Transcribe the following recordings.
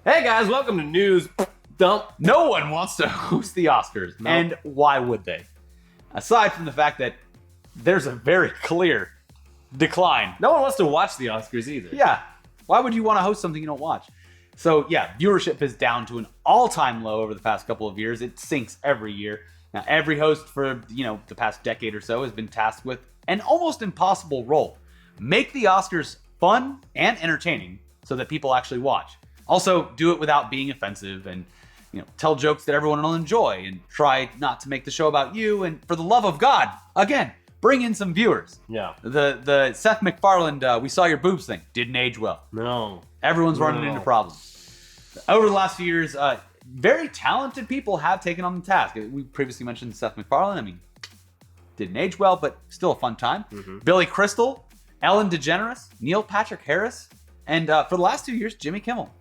Hey guys, welcome to News Dump. No one wants to host the Oscars. No. And why would they? Aside from the fact that there's a very clear decline. No one wants to watch the Oscars either. Yeah. Why would you want to host something you don't watch? So yeah, viewership is down to an all-time low over the past couple of years. It sinks every year. Now, every host for, the past decade or so has been tasked with an almost impossible role. Make the Oscars fun and entertaining so that people actually watch. Also, do it without being offensive and, tell jokes that everyone will enjoy and try not to make the show about you. And for the love of God, again, bring in some viewers. Yeah. The Seth MacFarlane, we saw your boobs thing, didn't age well. No. Everyone's running into problems. Over the last few years, very talented people have taken on the task. We previously mentioned Seth MacFarlane. Didn't age well, but still a fun time. Mm-hmm. Billy Crystal, Ellen DeGeneres, Neil Patrick Harris, and for the last 2 years, Jimmy Kimmel.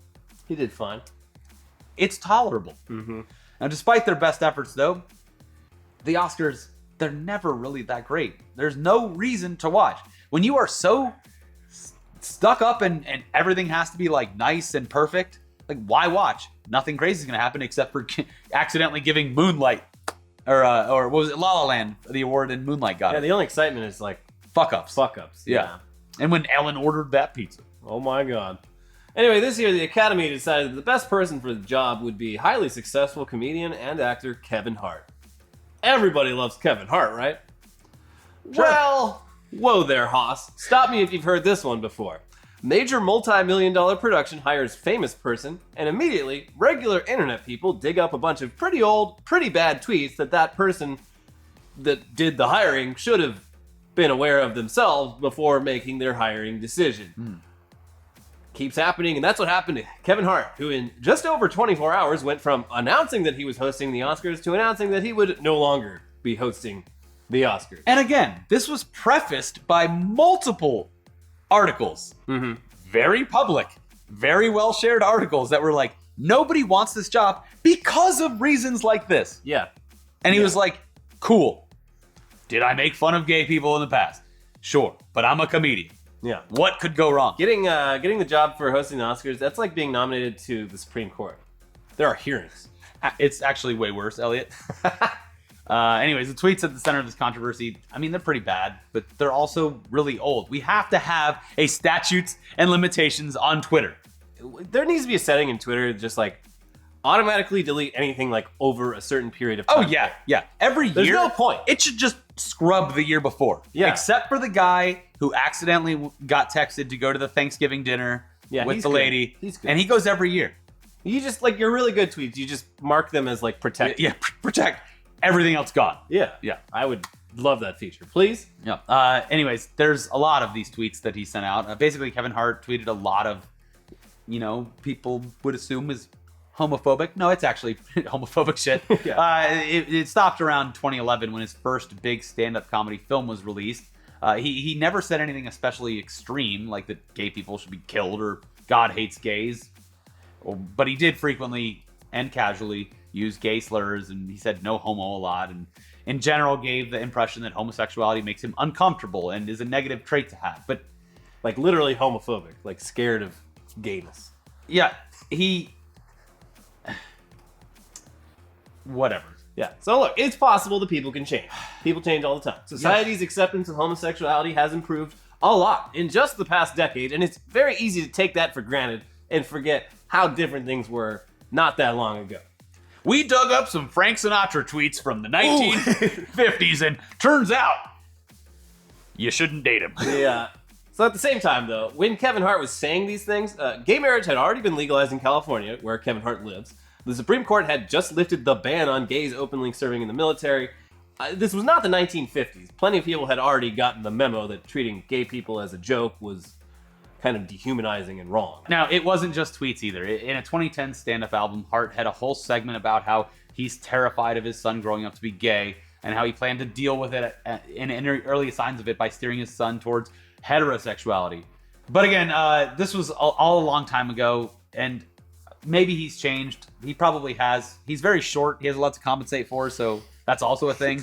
He did fine. It's tolerable. Mm-hmm. Now, despite their best efforts, though, the Oscars, they're never really that great. There's no reason to watch. When you are so stuck up and everything has to be nice and perfect, why watch? Nothing crazy is going to happen except for accidentally giving Moonlight or what was it, La La Land, the award in Moonlight got Yeah, it. the only excitement is Fuck-ups. fuck-ups. Yeah. And when Ellen ordered that pizza. Oh my god. Anyway, this year the Academy decided that the best person for the job would be highly successful comedian and actor Kevin Hart. Everybody loves Kevin Hart, right? Sure. Well, whoa there, Hoss. Stop me if you've heard this one before. Major multi-million-dollar production hires famous person, and immediately, regular internet people dig up a bunch of pretty old, pretty bad tweets that person that did the hiring should have been aware of themselves before making their hiring decision. Keeps happening, and that's what happened to Kevin Hart, who in just over 24 hours went from announcing that he was hosting the Oscars to announcing that he would no longer be hosting the Oscars. And again, this was prefaced by multiple articles. Mm-hmm. Very public, very well shared articles that were nobody wants this job because of reasons like this. Yeah. And he was like, cool. Did I make fun of gay people in the past? Sure, but I'm a comedian. Yeah. What could go wrong? Getting the job for hosting the Oscars, that's like being nominated to the Supreme Court. There are hearings. It's actually way worse, Elliot. Anyways, the tweets at the center of this controversy, they're pretty bad, but they're also really old. We have to have a statutes and limitations on Twitter. There needs to be a setting in Twitter just automatically delete anything over a certain period of time. Oh, yeah. Every There's year, no point. It should just scrub the year before. Yeah. Except for the guy who accidentally got texted to go to the Thanksgiving dinner with the lady. He's good. And he goes every year. You just, your really good tweets, you just mark them as protected. Yeah, protect. Everything else gone. Yeah. Yeah. I would love that feature. Please? Yeah. Anyways, there's a lot of these tweets that he sent out. Basically, Kevin Hart tweeted a lot of, people would assume is homophobic. No, it's actually homophobic shit. Yeah. It stopped around 2011 when his first big stand-up comedy film was released. He never said anything especially extreme, like that gay people should be killed or God hates gays. But he did frequently and casually use gay slurs, and he said no homo a lot, and in general gave the impression that homosexuality makes him uncomfortable and is a negative trait to have. But literally homophobic, scared of gayness. yeah, whatever. Yeah. So look, it's possible that people can change. People change all the time. Society's acceptance of homosexuality has improved a lot in just the past decade, and it's very easy to take that for granted and forget how different things were not that long ago. We dug up some Frank Sinatra tweets from the 1950s, and turns out you shouldn't date him. Yeah. So at the same time, though, when Kevin Hart was saying these things, gay marriage had already been legalized in California, where Kevin Hart lives. The Supreme Court had just lifted the ban on gays openly serving in the military. This was not the 1950s. Plenty of people had already gotten the memo that treating gay people as a joke was kind of dehumanizing and wrong. Now, it wasn't just tweets either. In a 2010 stand-up album, Hart had a whole segment about how he's terrified of his son growing up to be gay and how he planned to deal with it in early signs of it by steering his son towards heterosexuality. But again, this was all a long time ago, and maybe he's changed. He probably has. He's very short. He has a lot to compensate for, so that's also a thing.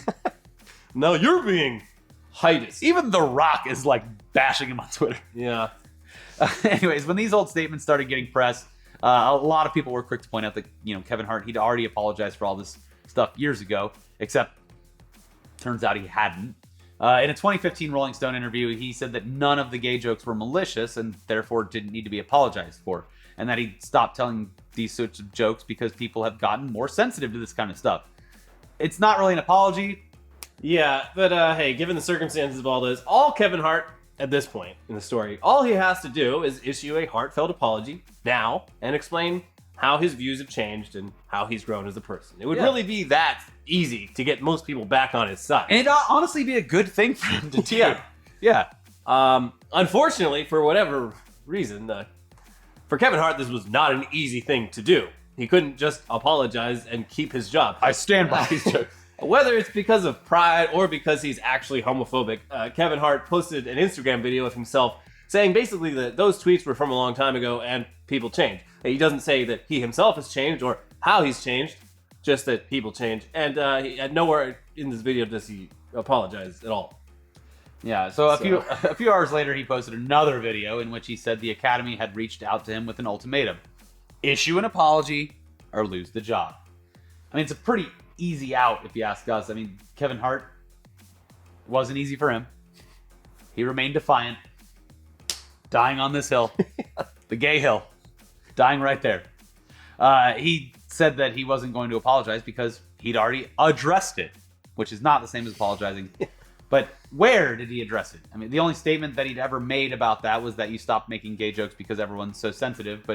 No, you're being heightist. Even The Rock is bashing him on Twitter. Yeah. Anyways, when these old statements started getting press, A lot of people were quick to point out that, Kevin Hart, he'd already apologized for all this stuff years ago, except turns out he hadn't. In a 2015 Rolling Stone interview, he said that none of the gay jokes were malicious and therefore didn't need to be apologized for, and that he stopped telling these sorts of jokes because people have gotten more sensitive to this kind of stuff. It's not really an apology. Yeah, but hey, given the circumstances of all this, all Kevin Hart, at this point in the story, all he has to do is issue a heartfelt apology now and explain how his views have changed and how he's grown as a person. It would really be that easy to get most people back on his side. And it'd honestly be a good thing for him to do. Yeah. Unfortunately, for whatever reason, for Kevin Hart, this was not an easy thing to do. He couldn't just apologize and keep his job. I stand by these jokes. Whether it's because of pride or because he's actually homophobic, Kevin Hart posted an Instagram video of himself saying basically that those tweets were from a long time ago and people change. He doesn't say that he himself has changed or how he's changed, just that people change. And at nowhere in this video does he apologize at all. Yeah, so a few hours later, he posted another video in which he said the Academy had reached out to him with an ultimatum. Issue an apology or lose the job. I mean, it's a pretty easy out if you ask us. I mean, Kevin Hart, it wasn't easy for him. He remained defiant, dying on this hill, the gay hill, dying right there. He said that he wasn't going to apologize because he'd already addressed it, which is not the same as apologizing. But where did he address it? I mean, the only statement that he'd ever made about that was that you stopped making gay jokes because everyone's so sensitive,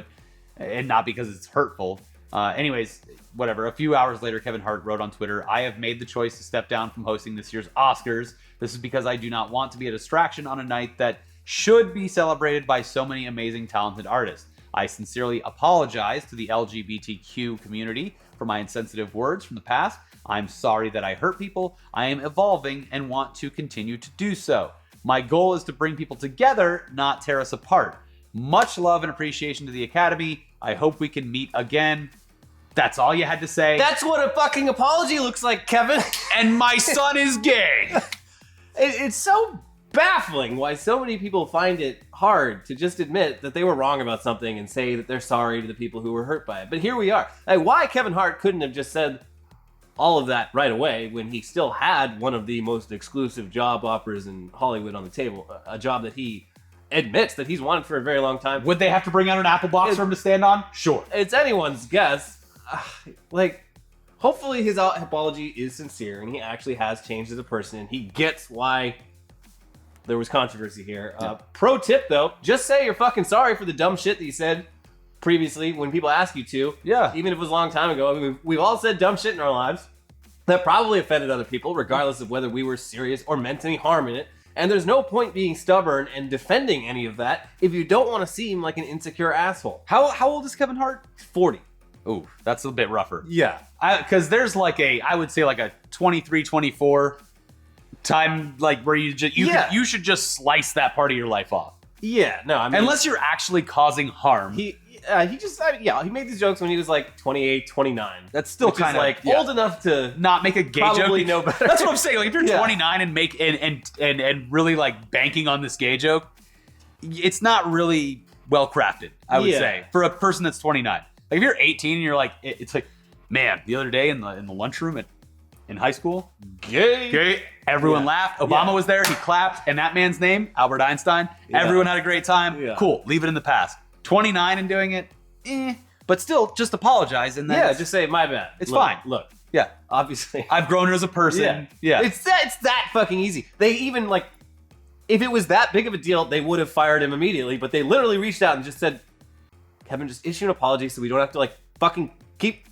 and not because it's hurtful. Anyways, whatever. A few hours later, Kevin Hart wrote on Twitter, "I have made the choice to step down from hosting this year's Oscars. This is because I do not want to be a distraction on a night that should be celebrated by so many amazing, talented artists. I sincerely apologize to the LGBTQ community for my insensitive words from the past. I'm sorry that I hurt people. I am evolving and want to continue to do so. My goal is to bring people together, not tear us apart. Much love and appreciation to the Academy. I hope we can meet again." That's all you had to say. That's what a fucking apology looks like, Kevin. And my son is gay. It's so baffling why so many people find it hard to just admit that they were wrong about something and say that they're sorry to the people who were hurt by it. But here we are. Like, why Kevin Hart couldn't have just said all of that right away when he still had one of the most exclusive job offers in Hollywood on the table, a job that he admits that he's wanted for a very long time. Would they have to bring out an apple box for him to stand on? Sure. It's anyone's guess. Hopefully his apology is sincere and he actually has changed as a person and he gets why there was controversy here. Pro tip though, just say you're fucking sorry for the dumb shit that you said previously when people ask you to. Yeah. Even if it was a long time ago. I mean, we've all said dumb shit in our lives that probably offended other people, regardless of whether we were serious or meant any harm in it. And there's no point being stubborn and defending any of that if you don't want to seem like an insecure asshole. How old is Kevin Hart? 40. Ooh, that's a bit rougher. Yeah. Because there's I would say a 23, 24 time, where you should just slice that part of your life off. Yeah, no, I mean, unless you're actually causing harm. He made these jokes when he was 28, 29. That's still kind of old enough to not make a gay joke. Probably know better. That's what I'm saying. If you're 29 and make and really banking on this gay joke, it's not really well crafted. I would say for a person that's 29. If you're 18 and you're it's man, the other day in the lunchroom in high school, gay. Everyone laughed. Obama was there. He clapped. And that man's name, Albert Einstein. Yeah. Everyone had a great time. Yeah. Cool. Leave it in the past. 29 and doing it, but still, just apologize and then just say my bad. It's fine. Look, yeah, obviously, I've grown as a person. Yeah. It's that fucking easy. They even if it was that big of a deal, they would have fired him immediately. But they literally reached out and just said, "Kevin, just issue an apology so we don't have to fucking keep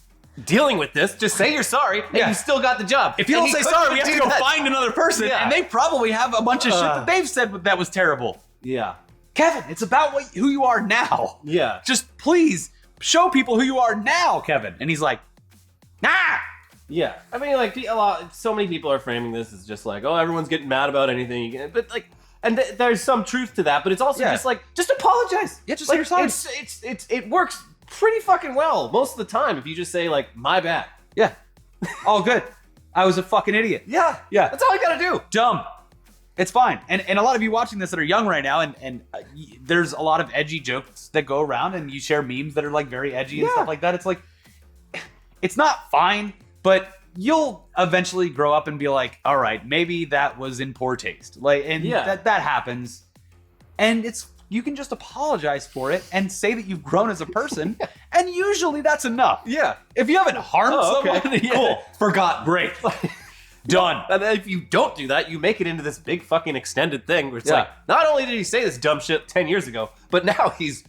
dealing with this. Just say you're sorry, and you still got the job. If you don't say sorry, we have to go find another person, and they probably have a bunch of shit that they've said that was terrible. Yeah." Kevin, it's about who you are now. Yeah. Just please show people who you are now, Kevin. And he's like, nah. Yeah. I mean, so many people are framing this as just oh, everyone's getting mad about anything. But and there's some truth to that. But it's also just just apologize. Yeah, just say you're sorry. It works pretty fucking well most of the time if you just say my bad. Yeah. All good. I was a fucking idiot. Yeah. Yeah. That's all I gotta do. Dumb. It's fine. And a lot of you watching this that are young right now, and there's a lot of edgy jokes that go around, and you share memes that are like very edgy and stuff like that. It's like, it's not fine, but you'll eventually grow up and be like, all right, maybe that was in poor taste. That happens. And you can just apologize for it and say that you've grown as a person, and usually that's enough. Yeah. If you haven't harmed someone, cool. Forgot, great. Done. And then if you don't do that, you make it into this big fucking extended thing where it's like, not only did he say this dumb shit 10 years ago, but now he's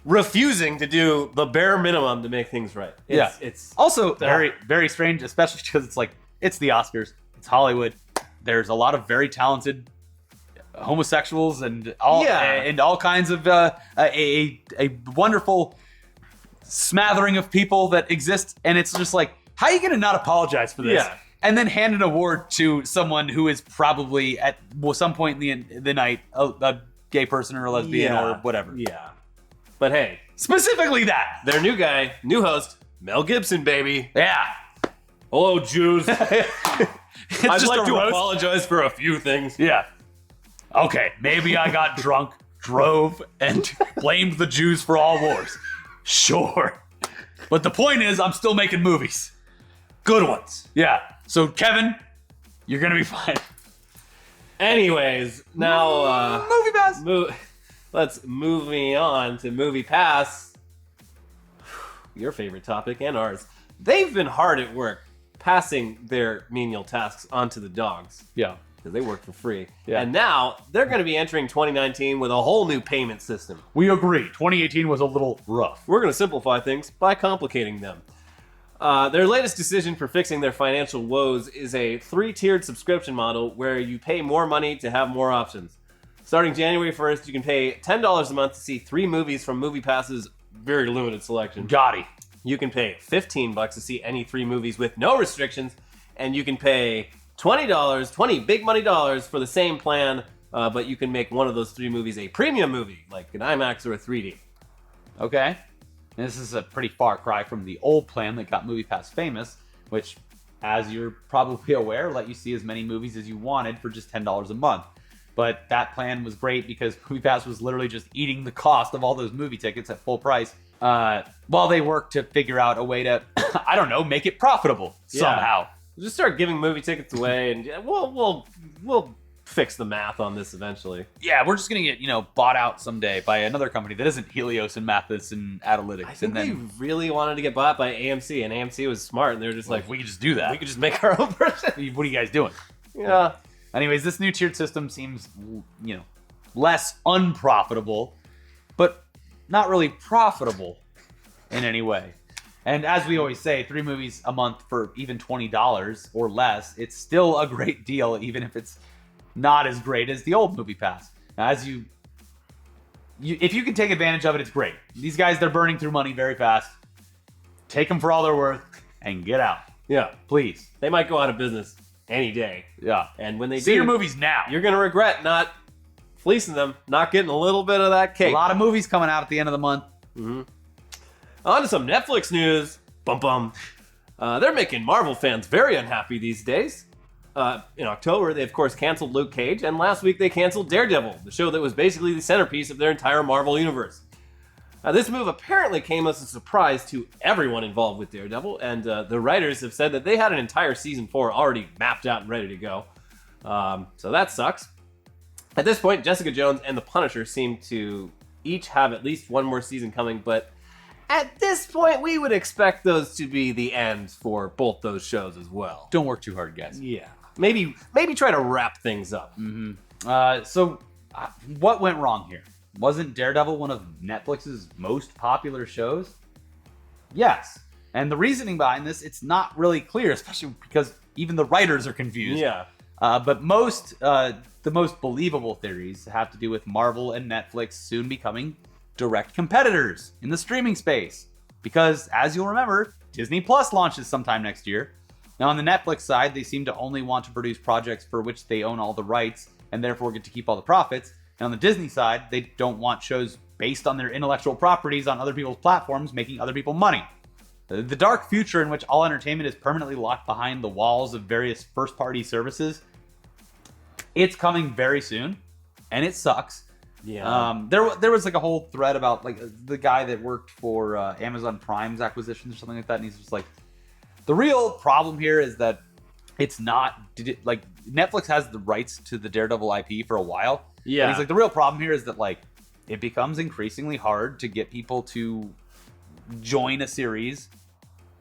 refusing to do the bare minimum to make things right. It's also very, very strange, especially because it's like, it's the Oscars, it's Hollywood. There's a lot of very talented homosexuals and all kinds of a wonderful smattering of people that exist, and it's just like, how are you gonna not apologize for this? Yeah. And then hand an award to someone who is probably at some point in the night a gay person or a lesbian or whatever. Yeah. But hey, specifically that. Their new guy, new host, Mel Gibson, baby. Yeah. Hello, Jews. I'd just like a to roast. apologize for a few things. Yeah. Okay, maybe I got drunk, drove, and blamed the Jews for all wars. Sure. But the point is, I'm still making movies. Good ones. Yeah. So, Kevin, you're going to be fine. Anyways, now... MoviePass. Let's move on to MoviePass. Your favorite topic and ours. They've been hard at work passing their menial tasks onto the dogs. Yeah. Because they work for free. Yeah. And now they're going to be entering 2019 with a whole new payment system. We agree. 2018 was a little rough. We're going to simplify things by complicating them. Their latest decision for fixing their financial woes is a 3-tiered subscription model where you pay more money to have more options. Starting January 1st, you can pay $10 a month to see 3 movies from MoviePass's very limited selection. Gotti. You can pay $15 to see any 3 movies with no restrictions, and you can pay $20 big money dollars for the same plan, but you can make one of those 3 movies a premium movie, like an IMAX or a 3D. Okay. This is a pretty far cry from the old plan that got MoviePass famous, which, as you're probably aware, let you see as many movies as you wanted for just $10 a month. But that plan was great because MoviePass was literally just eating the cost of all those movie tickets at full price while they worked to figure out a way to, I don't know, make it profitable somehow. Just start giving movie tickets away, and we'll fix the math on this eventually. Yeah, we're just gonna get bought out someday by another company that isn't Helios and Mathis and Analytics. I think they really wanted to get bought by AMC, and AMC was smart, and they were just like, we could just do that. We could just make our own version. What are you guys doing? Yeah. Anyways, this new tiered system seems, less unprofitable, but not really profitable in any way. And as we always say, 3 movies a month for even $20 or less, it's still a great deal, even if it's not as great as the old MoviePass. Now, if you can take advantage of it, it's great. These guys, they're burning through money very fast. Take them for all they're worth and get out. Yeah. Please. They might go out of business any day. Yeah. And when they see your movies now, you're going to regret not fleecing them, not getting a little bit of that cake. A lot of movies coming out at the end of the month. Mm-hmm. On to some Netflix news. Bum bum. They're making Marvel fans very unhappy these days. In October, they of course canceled Luke Cage, and last week they canceled Daredevil, the show that was basically the centerpiece of their entire Marvel universe. This move apparently came as a surprise to everyone involved with Daredevil, and the writers have said that they had an entire season 4 already mapped out and ready to go. So that sucks. At this point, Jessica Jones and The Punisher seem to each have at least one more season coming, but at this point, we would expect those to be the end for both those shows as well. Don't work too hard, guys. Yeah. Maybe try to wrap things up. Mm-hmm. So, what went wrong here? Wasn't Daredevil one of Netflix's most popular shows? Yes. And the reasoning behind this, it's not really clear, especially because even the writers are confused. Yeah. But the most believable theories have to do with Marvel and Netflix soon becoming direct competitors in the streaming space. Because, as you'll remember, Disney Plus launches sometime next year. Now, on the Netflix side, they seem to only want to produce projects for which they own all the rights and therefore get to keep all the profits. And on the Disney side, they don't want shows based on their intellectual properties on other people's platforms making other people money. The dark future in which all entertainment is permanently locked behind the walls of various first-party services, It's coming very soon, and it sucks. Yeah. There was like a whole thread about like the guy that worked for Amazon Prime's acquisitions or something like that, and he's just like, the real problem here is that it's not like Netflix has the rights to the Daredevil IP for a while. Yeah. And he's like, the real problem here is that like it becomes increasingly hard to get people to join a series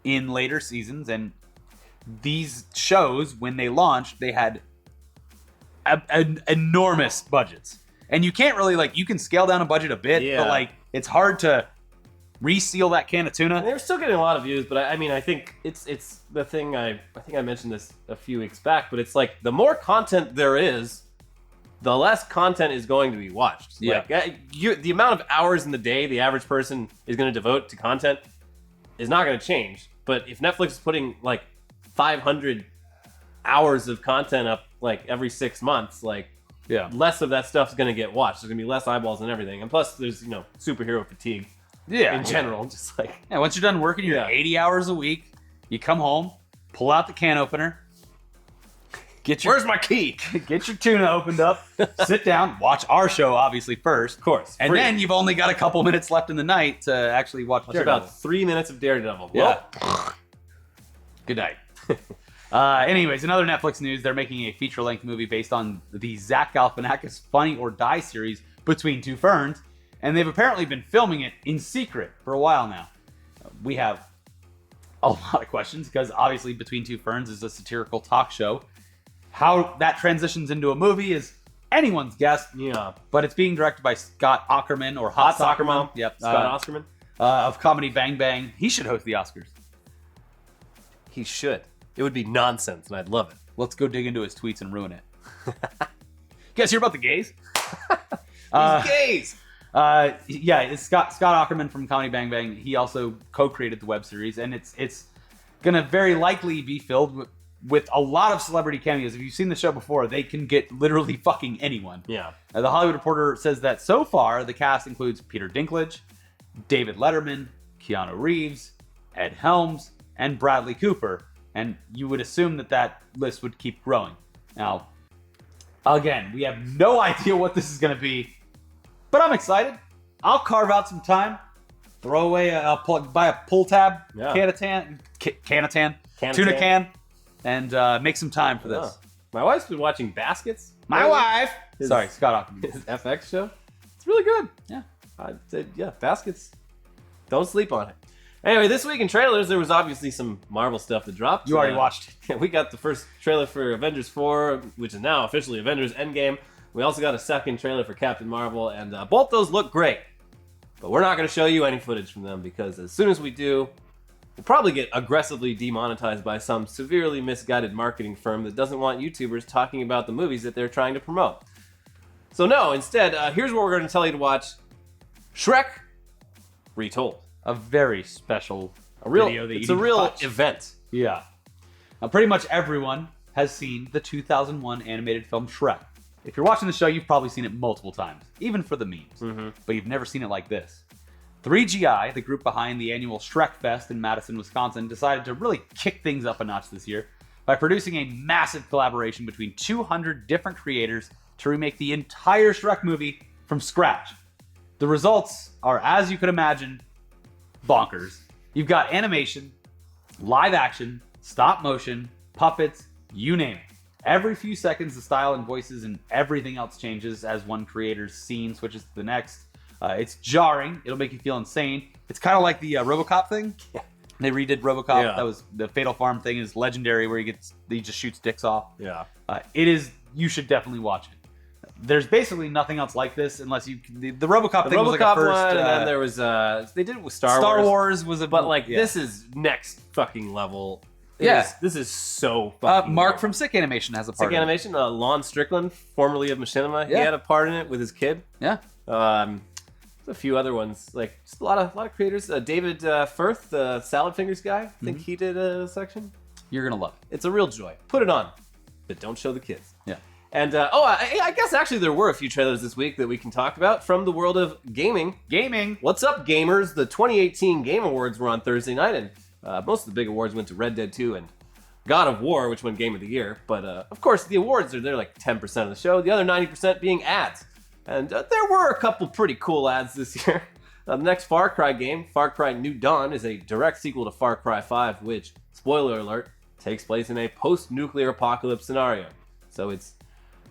in later seasons, and these shows, when they launched, they had enormous budgets, and you can't really like, you can scale down a budget a bit, but like it's hard to reseal that can of tuna. And they're still getting a lot of views, but I mean, I think it's the thing. I think I mentioned this a few weeks back, but it's like the more content there is, the less content is going to be watched. Yeah. Like, the amount of hours in the day the average person is going to devote to content is not going to change. But if Netflix is putting like 500 hours of content up like every 6 months, like less of that stuff is going to get watched. There's going to be less eyeballs and everything. And plus, there's superhero fatigue. In general, just like once you're done working your 80 hours a week, you come home, pull out the can opener, where's my key? Get your tuna opened up, sit down, watch our show obviously first, of course, and then you've only got a couple minutes left in the night to actually watch Daredevil. About 3 minutes of Daredevil. Yeah. Good night. Anyways, in other Netflix news, they're making a feature-length movie based on the Zach Galifianakis Funny or Die series Between Two Ferns, and they've apparently been filming it in secret for a while now. We have a lot of questions because obviously Between Two Ferns is a satirical talk show. How that transitions into a movie is anyone's guess. Yeah. But it's being directed by Scott Aukerman, or Hot Soccer Mom. Yep. Scott Aukerman. Of Comedy Bang Bang. He should host the Oscars. He should. It would be nonsense, and I'd love it. Let's go dig into his tweets and ruin it. You guys hear about the gays? Gays! Yeah, it's Scott Aukerman from Comedy Bang Bang. He also co-created the web series, and it's gonna very likely be filled with a lot of celebrity cameos. If you've seen the show before, they can get literally fucking anyone. Yeah. The Hollywood Reporter says that so far, the cast includes Peter Dinklage, David Letterman, Keanu Reeves, Ed Helms, and Bradley Cooper. And you would assume that list would keep growing. Now, again, we have no idea what this is going to be, but I'm excited. I'll carve out some time, throw away, buy a pull tab, tuna can, and make some time for this. My wife's been watching Baskets. My wife! Sorry, Scott Aukerman. His FX show. It's really good. Yeah. I'd say, Baskets. Don't sleep on it. Anyway, this week in trailers, there was obviously some Marvel stuff that dropped. You already watched. We got the first trailer for Avengers 4, which is now officially Avengers Endgame. We also got a second trailer for Captain Marvel, and both those look great. But we're not going to show you any footage from them, because as soon as we do, we'll probably get aggressively demonetized by some severely misguided marketing firm that doesn't want YouTubers talking about the movies that they're trying to promote. So no, instead, here's what we're going to tell you to watch. Shrek Retold. A very special video that you need to watch. Event. Yeah. Now, pretty much everyone has seen the 2001 animated film Shrek. If you're watching the show, you've probably seen it multiple times, even for the memes. Mm-hmm. But you've never seen it like this. 3GI, the group behind the annual Shrek Fest in Madison, Wisconsin, decided to really kick things up a notch this year by producing a massive collaboration between 200 different creators to remake the entire Shrek movie from scratch. The results are, as you could imagine, bonkers. You've got animation, live action, stop motion, puppets, you name it. Every few seconds, the style and voices and everything else changes as one creator's scene switches to the next. It's jarring. It'll make you feel insane. It's kind of like the RoboCop thing. Yeah. They redid RoboCop. Yeah. That was the Fatal Farm thing is legendary, where he just shoots dicks off. Yeah. It is. You should definitely watch it. There's basically nothing else like this unless you. The RoboCop thing was like a first. One, and then there was they did it with Star Wars. Star Wars was a, but like this is next fucking level. This is so fucking Mark from Sick Animation has a part. Sick Animation. Lon Strickland, formerly of Machinima, he had a part in it with his kid. Yeah. A few other ones, like just a lot of creators. David Firth, the Salad Fingers guy, I think he did a section. You're gonna love it. It's a real joy. Put it on, but don't show the kids. Yeah. And I guess actually there were a few trailers this week that we can talk about from the world of gaming. What's up, gamers? The 2018 Game Awards were on Thursday night, and most of the big awards went to Red Dead 2 and God of War, which won Game of the Year. But of course, the awards they're like 10% of the show, the other 90% being ads. And there were a couple pretty cool ads this year. The next Far Cry game, Far Cry New Dawn, is a direct sequel to Far Cry 5, which, spoiler alert, takes place in a post-nuclear apocalypse scenario. So it's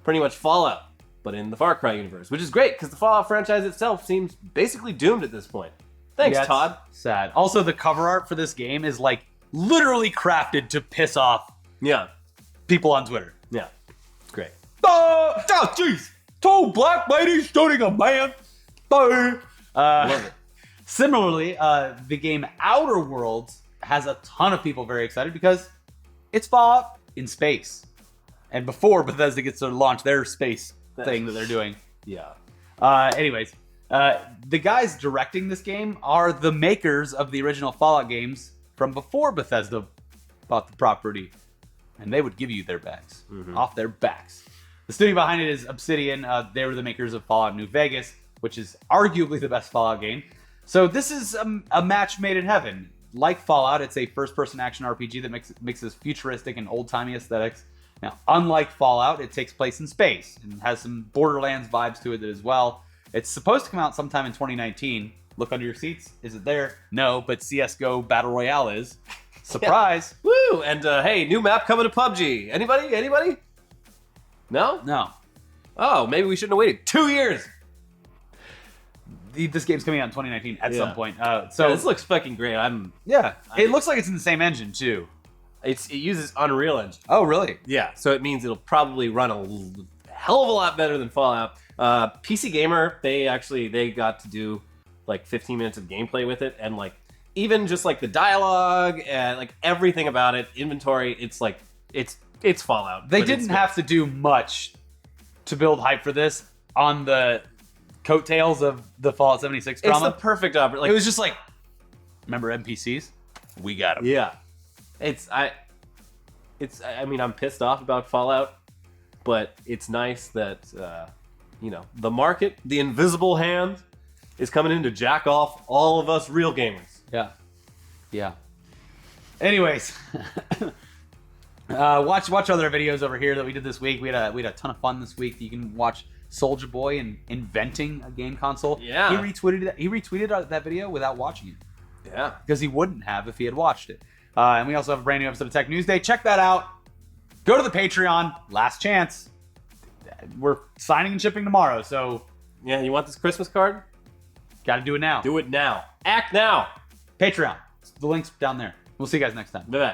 pretty much Fallout, but in the Far Cry universe, which is great because the Fallout franchise itself seems basically doomed at this point. Thanks, Yeah, Todd. Sad. Also, the cover art for this game is like literally crafted to piss off people on Twitter. Yeah. It's great. Oh, jeez. Two black ladies shooting a man. Love it. Similarly, the game Outer Worlds has a ton of people very excited because it's Fallout in space. And before Bethesda gets to launch their space thing that they're doing. Yeah. Anyways, the guys directing this game are the makers of the original Fallout games from before Bethesda bought the property. And they would give you their bags off their backs. The studio behind it is Obsidian. They were the makers of Fallout New Vegas, which is arguably the best Fallout game. So this is a match made in heaven. Like Fallout, it's a first-person action RPG that mixes futuristic and old-timey aesthetics. Now, unlike Fallout, it takes place in space and has some Borderlands vibes to it as well. It's supposed to come out sometime in 2019. Look under your seats. Is it there? No, but CSGO Battle Royale is. Surprise! Yeah. Woo! And hey, new map coming to PUBG. Anybody? No? No. Oh, maybe we shouldn't have waited 2 years. This game's coming out in 2019 at some point. So this looks fucking great. It looks like it's in the same engine too. It uses Unreal Engine. Oh, really? Yeah. So it means it'll probably run a hell of a lot better than Fallout. PC Gamer, they got to do like 15 minutes of gameplay with it, and like even just like the dialogue and like everything about it, inventory. It's like it's Fallout. They didn't have to do much to build hype for this on the coattails of the Fallout 76 drama. It's the perfect opportunity. Like, it was just like, remember NPCs? We got them. Yeah. I mean, I'm pissed off about Fallout, but it's nice that, the market, the invisible hand, is coming in to jack off all of us real gamers. Yeah. Anyways, watch other videos over here that we did this week. We had a ton of fun this week. You can watch Soulja Boy and inventing a game console. Yeah. He retweeted that video without watching it. Yeah. Because he wouldn't have if he had watched it. And we also have a brand new episode of Tech News Day. Check that out. Go to the Patreon. Last chance. We're signing and shipping tomorrow, so... Yeah, you want this Christmas card? Got to do it now. Do it now. Act now. Patreon. The link's down there. We'll see you guys next time. Bye-bye.